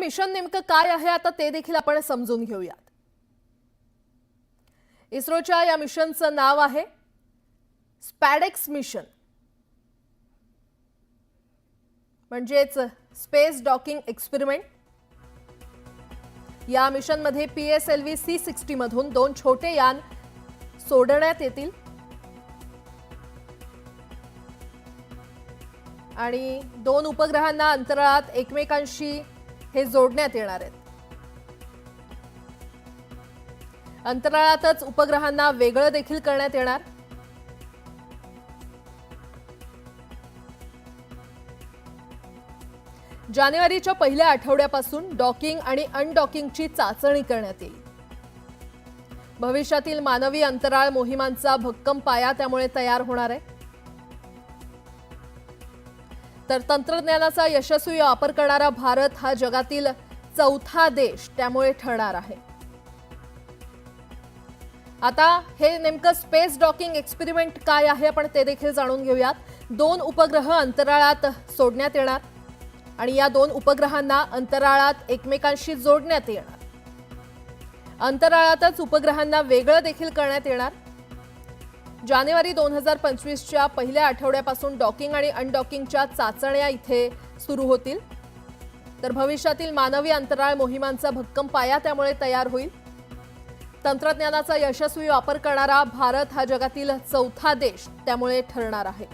Mission नेमकं काय आहे आता ते देखील आपण समजून घेऊयात। इस्रोच्या या मिशनचं नाव आहे स्पॅडेक्स मिशन, म्हणजेच स्पेस डॉकिंग एक्सपेरिमेंट। या मिशनमध्ये PSLV C60 मधून 2 छोटे यान सोडण्यात येतील आणि 2 उपग्रहांना अंतराळात एकमेकांशी हे जोडण्यात येणार आहेत। अंतराळातच उपग्रहांना वेगळं देखील करण्यात येणार। जानेवारीच्या पहिल्या आठवड्यापासून डॉकिंग आणि अनडॉकिंगची चाचणी करण्यात येईल। भविष्यातील मानवी अंतराळ मोहिमांचा भक्कम पाया त्यामुळे तयार होणार आहे। तर तंत्रज्ञानाचा यशस्वी वापर करणारा भारत हा जगातील 4था देश त्यामुळे ठरणार आहे। आता हे नेमकं स्पेस डॉकिंग एक्सपेरिमेंट काय आहे आपण ते देखील जाणून घेऊयात। 2 उपग्रह अंतराळात सोडण्यात येणार आणि या 2 उपग्रहांना अंतराळात एकमेकांशी जोडण्यात येणार। अंतराळातच उपग्रहांना वेगळं देखील करण्यात येणार। जानेवारी 2025च्या पहिल्या आठवड्यापासून डॉकिंग आणि अनडॉकिंगच्या चाचण्या इथे सुरू होतील। तर भविष्यातील मानवी अंतराळ मोहिमांचा भक्कम पाया त्यामुळे तयार होईल। तंत्रज्ञानाचा यशस्वी वापर करणारा भारत हा जगातील 4था देश त्यामुळे ठरणार आहे।